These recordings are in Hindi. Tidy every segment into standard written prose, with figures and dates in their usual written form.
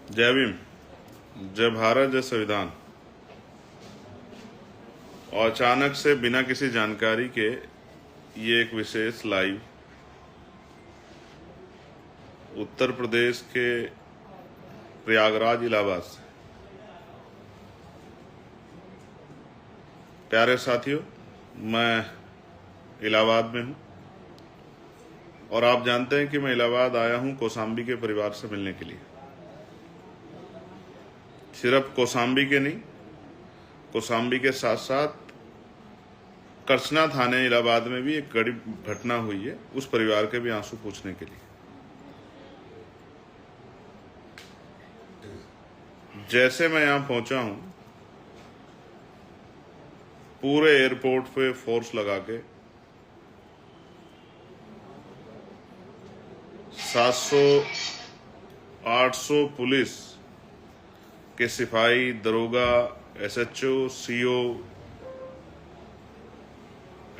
जय भीम, जय भारत, जय संविधान। और अचानक से बिना किसी जानकारी के ये एक विशेष लाइव उत्तर प्रदेश के प्रयागराज इलाहाबाद से। प्यारे साथियों, मैं इलाहाबाद में हूं और आप जानते हैं कि मैं इलाहाबाद आया हूं कौशाम्बी के परिवार से मिलने के लिए। सिर्फ कौशाम्बी के नहीं, कौशाम्बी के साथ साथ करछना थाने इलाहाबाद में भी एक बड़ी घटना हुई है, उस परिवार के भी आंसू पूछने के लिए। जैसे मैं यहां पहुंचा हूं, पूरे एयरपोर्ट पे फोर्स लगा के 700-800 पुलिस के सिपाही, दरोगा, SHO, CO,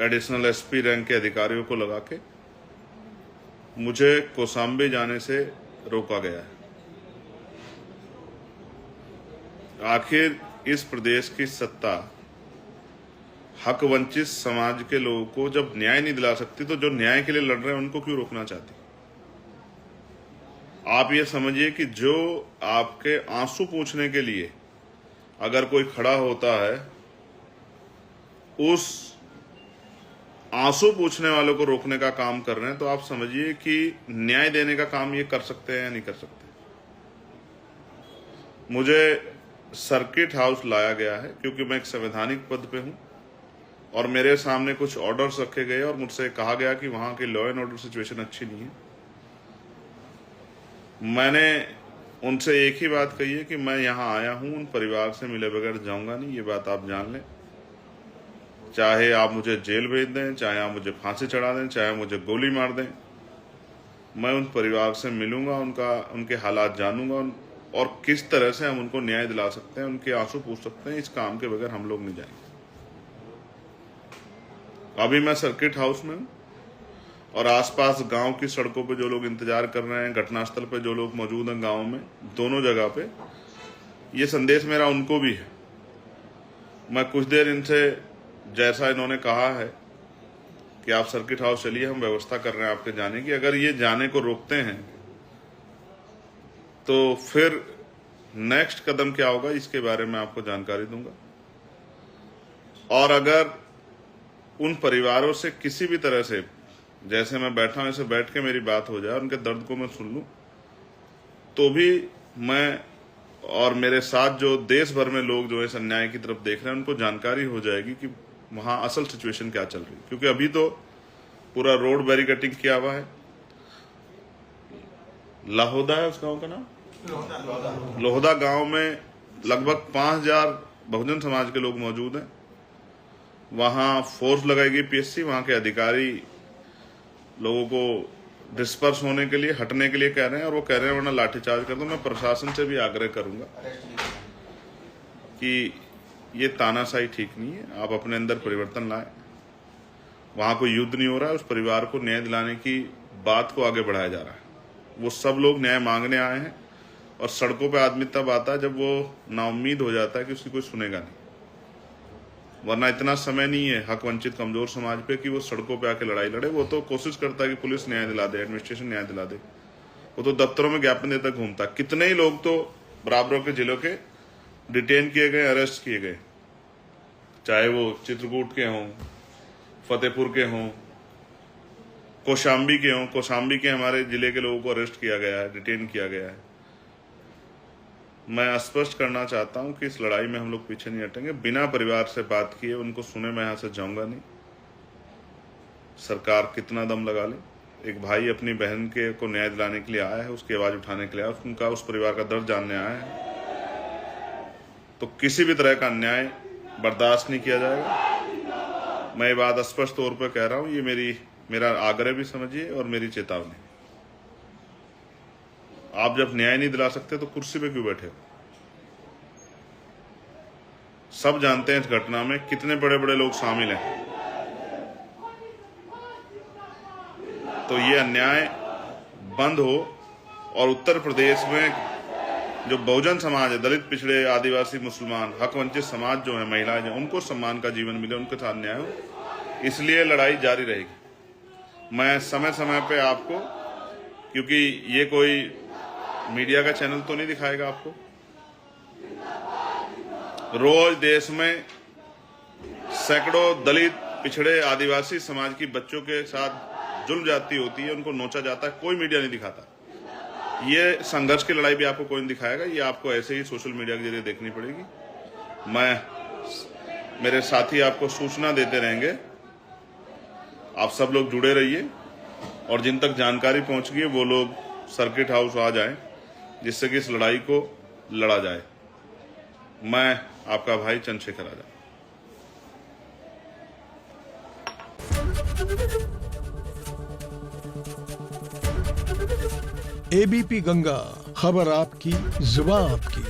additional SP rank के अधिकारियों को लगा के मुझे कौशाम्बी जाने से रोका गया है। आखिर इस प्रदेश की सत्ता हक वंचित समाज के लोगों को जब न्याय नहीं दिला सकती, तो जो न्याय के लिए लड़ रहे हैं उनको क्यों रोकना चाहती? आप ये समझिए कि जो आपके आंसू पूछने के लिए अगर कोई खड़ा होता है, उस आंसू पूछने वालों को रोकने का काम कर रहे हैं, तो आप समझिए कि न्याय देने का काम ये कर सकते हैं या नहीं कर सकते। मुझे सर्किट हाउस लाया गया है क्योंकि मैं एक संवैधानिक पद पे हूं और मेरे सामने कुछ ऑर्डर्स रखे गए और मुझसे कहा गया कि वहां की लॉ एंड ऑर्डर सिचुएशन अच्छी नहीं है। मैंने उनसे एक ही बात कही है कि मैं यहां आया हूं, उन परिवार से मिले बगैर जाऊंगा नहीं। ये बात आप जान लें। चाहे आप मुझे जेल भेज दें, चाहे आप मुझे फांसी चढ़ा दें, चाहे मुझे गोली मार दें, मैं उन परिवार से मिलूंगा, उनके हालात जानूंगा और किस तरह से हम उनको न्याय दिला सकते हैं, उनके आंसू पूछ सकते हैं। इस काम के बगैर हम लोग नहीं जाएंगे। अभी मैं सर्किट हाउस में हूं और आसपास गांव की सड़कों पे जो लोग इंतजार कर रहे हैं, घटनास्थल पे जो लोग मौजूद हैं, गांव में दोनों जगह पे, ये संदेश मेरा उनको भी है। मैं कुछ देर इनसे, जैसा इन्होंने कहा है कि आप सर्किट हाउस चलिए, हम व्यवस्था कर रहे हैं आपके जाने की, अगर ये जाने को रोकते हैं तो फिर नेक्स्ट कदम क्या होगा इसके बारे में आपको जानकारी दूंगा। और अगर उन परिवारों से किसी भी तरह से, जैसे मैं बैठा हूं ऐसे बैठ के मेरी बात हो जाए, उनके दर्द को मैं सुन लूं, तो भी मैं और मेरे साथ जो देश भर में लोग जो इस अन्याय की तरफ देख रहे हैं, उनको जानकारी हो जाएगी कि वहां असल सिचुएशन क्या चल रही है। क्योंकि अभी तो पूरा रोड बैरिकेटिंग किया हुआ है। लाहौदा है उस गांव का नाम, लोहदा गांव में लगभग 5000 बहुजन समाज के लोग मौजूद हैं। वहां फोर्स लगाएगी पीएससी, वहां के अधिकारी लोगों को डिस्पर्स होने के लिए, हटने के लिए कह रहे हैं और वो कह रहे हैं वरना लाठीचार्ज कर दो। मैं प्रशासन से भी आग्रह करूंगा कि ये तानाशाही ठीक नहीं है, आप अपने अंदर परिवर्तन लाएं। वहां कोई युद्ध नहीं हो रहा है, उस परिवार को न्याय दिलाने की बात को आगे बढ़ाया जा रहा है। वो सब लोग न्याय मांगने आए हैं और सड़कों पे आदमी तब आता है जब वो नाउम्मीद हो जाता है कि उसकी कोई सुनेगा नहीं। वरना इतना समय नहीं है हक वंचित कमजोर समाज पे कि वो सड़कों पे आके लड़ाई लड़े। वो तो कोशिश करता है कि पुलिस न्याय दिला दे, एडमिनिस्ट्रेशन न्याय दिला दे। वो तो दफ्तरों में ज्ञापन देता घूमता। कितने ही लोग तो बराबरों के जिलों के डिटेन किए गए, अरेस्ट किए गए, चाहे वो चित्रकूट के हों, फतेहपुर के हों, कौशाम्बी के हों। कौशाम्बी के हमारे जिले के लोगों को अरेस्ट किया गया है, डिटेन किया गया है। मैं स्पष्ट करना चाहता हूं कि इस लड़ाई में हम लोग पीछे नहीं हटेंगे। बिना परिवार से बात किए, उनको सुने, मैं यहां से जाऊंगा नहीं। सरकार कितना दम लगा ले, एक भाई अपनी बहन के को न्याय दिलाने के लिए आया है, उसकी आवाज उठाने के लिए आया, उनका, उस परिवार का दर्द जानने आया है, तो किसी भी तरह का अन्याय बर्दाश्त नहीं किया जाएगा। मैं ये बात स्पष्ट तौर पर कह रहा हूं। ये मेरा आग्रह भी समझिए और मेरी चेतावनी। आप जब न्याय नहीं दिला सकते तो कुर्सी पे क्यों बैठे हो? सब जानते हैं इस घटना में कितने बड़े बड़े लोग शामिल हैं। तो ये अन्याय बंद हो और उत्तर प्रदेश में जो बहुजन समाज है, दलित, पिछड़े, आदिवासी, मुसलमान, हक वंचित समाज जो है, महिलाएं जो, उनको सम्मान का जीवन मिले, उनके साथ न्याय हो, इसलिए लड़ाई जारी रहेगी। मैं समय समय पे आपको, क्योंकि ये कोई मीडिया का चैनल तो नहीं दिखाएगा आपको, रोज देश में सैकड़ों दलित, पिछड़े, आदिवासी समाज की बच्चों के साथ जुल्म जाती होती है, उनको नोचा जाता है, कोई मीडिया नहीं दिखाता। ये संघर्ष की लड़ाई भी आपको कोई नहीं दिखाएगा, ये आपको ऐसे ही सोशल मीडिया के जरिए देखनी पड़ेगी। मेरे साथी आपको सूचना देते रहेंगे, आप सब लोग जुड़े रहिए, और जिन तक जानकारी पहुंच गई वो लोग सर्किट हाउस आ जाएं, जिससे कि इस लड़ाई को लड़ा जाए। मैं आपका भाई चंद्रशेखर आजाद। एबीपी गंगा, खबर आपकी, जुबान आपकी।